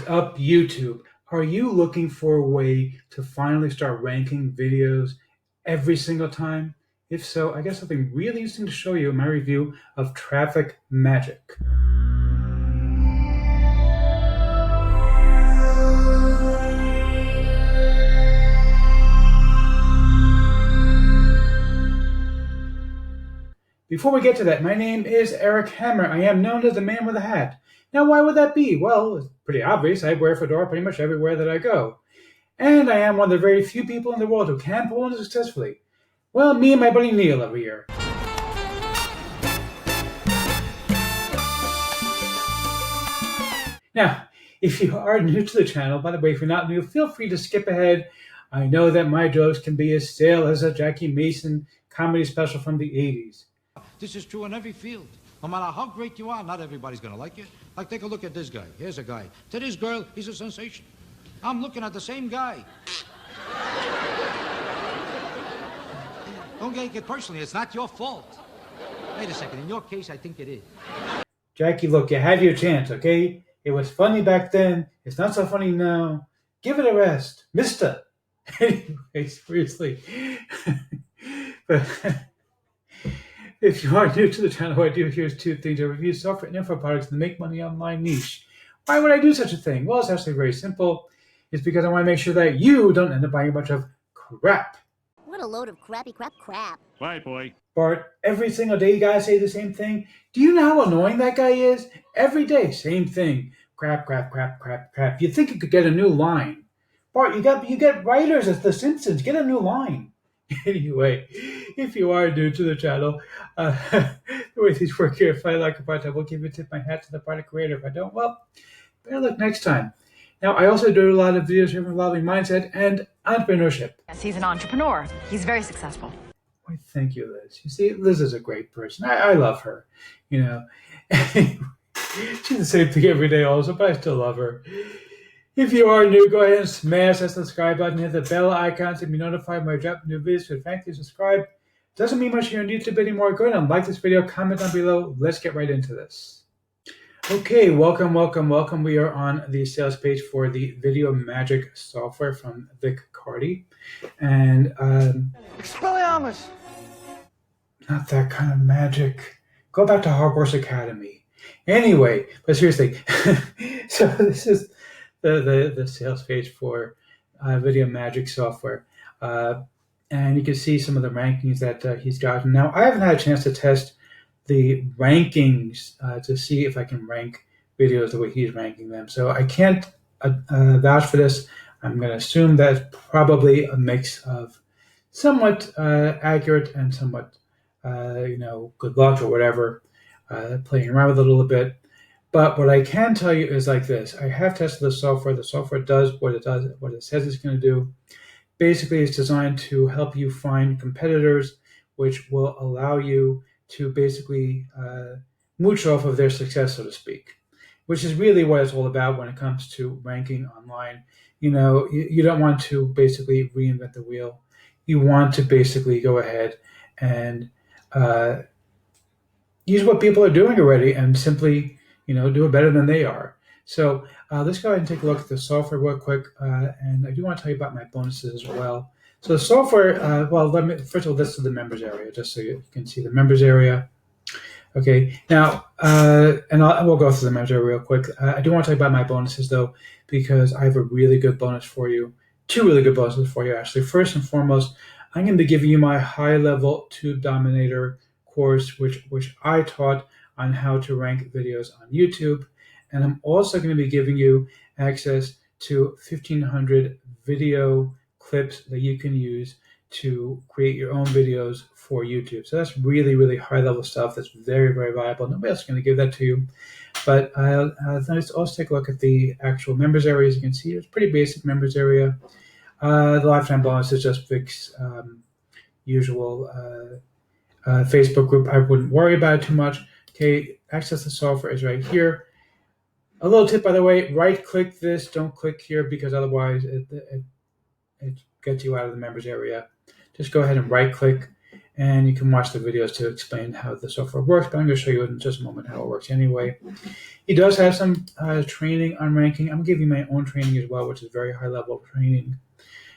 up, YouTube? Are you looking for a way to finally start ranking videos every single time? If so, I got something really interesting to show you in my review of Traffic Magic. Before we get to that, my name is Eric Hammer. I am known as the man with a hat. Now, why would that be? Well, it's pretty obvious. I wear a fedora pretty much everywhere that I go. And I am one of the very few people in the world who can pull one successfully. Well, me and my buddy Neil over here. Now, if you are new to the channel, by the way, if you're not new, feel free to skip ahead. I know that my jokes can be as stale as a Jackie Mason comedy special from the 80s. This is true in every field. No matter how great you are, not everybody's going to like you. Like, take a look at this guy. Here's a guy. To this girl, he's a sensation. I'm looking at the same guy. Don't take it personally. It's not your fault. Wait a second. In your case, I think it is. Jackie, look, you had your chance, okay? It was funny back then. It's not so funny now. Give it a rest, mister. Anyway, seriously. But if you are new to the channel, what I do here is two things. I review software and info products to make money online niche. Why would I do such a thing? Well, it's actually very simple. It's because I want to make sure that you don't end up buying a bunch of crap. What a load of crappy crap. Right, boy. Bart, every single day you guys say the same thing. Do you know how annoying that guy is? Every day, same thing. Crap. You think you could get a new line. Bart, you get writers as The Simpsons. Get a new line. Anyway, if you are new to the channel, the way these work here, if I like a product, I will give you a tip my hat to the product creator. If I don't, well, better luck next time. Now, I also do a lot of videos here involving mindset and entrepreneurship. Yes, he's an entrepreneur. He's very successful. Why, thank you, Liz. You see, Liz is a great person. I love her, you know. She's the same thing every day also, but I still love her. If you are new, go ahead and smash that subscribe button, hit the bell icon to be notified when I drop new videos. So thank you, subscribe. Doesn't mean much here on YouTube anymore. Go ahead and like this video, comment down below. Let's get right into this. Okay, welcome. We are on the sales page for the Video Magic software from Vic Cardi. And Expelliarmus! not that kind of magic. Go back to Hogwarts Academy. Anyway, but seriously, so this is the sales page for Video Magic software. And you can see some of the rankings that he's gotten. Now, I haven't had a chance to test the rankings to see if I can rank videos the way he's ranking them. So I can't vouch for this. I'm going to assume that it's probably a mix of somewhat accurate and somewhat, good luck or whatever, playing around with it a little bit. But what I can tell you is like this. I have tested the software. The software does, what it says it's going to do. Basically, it's designed to help you find competitors, which will allow you to basically mooch off of their success, so to speak, which is really what it's all about when it comes to ranking online. You know, you don't want to basically reinvent the wheel. You want to basically go ahead and use what people are doing already and simply, do it better than they are. So let's go ahead and take a look at the software real quick. And I do want to tell you about my bonuses as well. So the software, first of all, this is the members area, just so you can see the members area. Okay, now, we'll go through the members area real quick. I do want to tell you about my bonuses, though, because I have a really good bonus for you. Two really good bonuses for you, actually. First and foremost, I'm going to be giving you my high-level Tube Dominator course, which I taught on how to rank videos on YouTube. And I'm also going to be giving you access to 1,500 video clips that you can use to create your own videos for YouTube. So that's really, really high-level stuff that's very, very valuable. Nobody else is going to give that to you. But let's also take a look at the actual members area. As you can see, it's a pretty basic members area. The lifetime bonus is just Vic's usual Facebook group. I wouldn't worry about it too much. Okay, access to software is right here. A little tip, by the way, right-click this. Don't click here because otherwise it gets you out of the members area. Just go ahead and right-click and you can watch the videos to explain how the software works, but I'm going to show you in just a moment how it works anyway. He does have some training on ranking. I'm giving my own training as well, which is very high level training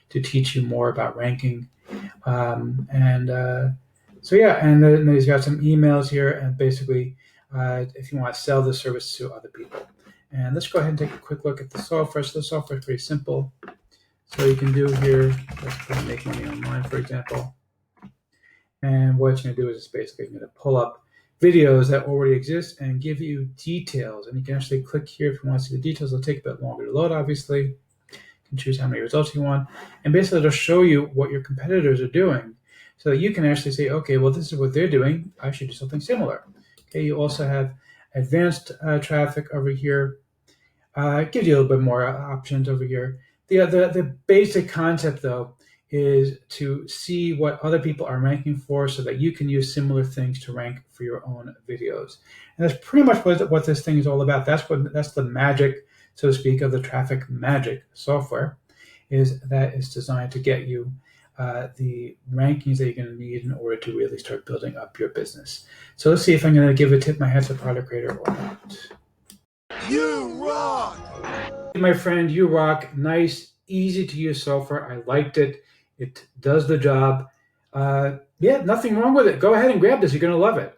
to teach you more about ranking. So yeah, and then he's got some emails here, and basically, if you want to sell the service to other people. And let's go ahead and take a quick look at the software. So the software is pretty simple. So you can do here, let's go and make money online, for example. And what it's going to do is it's basically going to pull up videos that already exist and give you details. And you can actually click here if you want to see the details. It'll take a bit longer to load, obviously. You can choose how many results you want. And basically, it'll show you what your competitors are doing so that you can actually say, okay, well, this is what they're doing. I should do something similar. Okay, you also have advanced traffic over here. It gives you a little bit more options over here. The basic concept, though, is to see what other people are ranking for so that you can use similar things to rank for your own videos. And that's pretty much what this thing is all about. That's the magic, so to speak, of the Traffic Magic software, is that it's designed to get you the rankings that you're going to need in order to really start building up your business. So let's see if I'm going to give a tip my hat's a product creator or not. You rock! My friend, you rock. Nice, easy to use software. I liked it. It does the job. Yeah, nothing wrong with it. Go ahead and grab this. You're going to love it.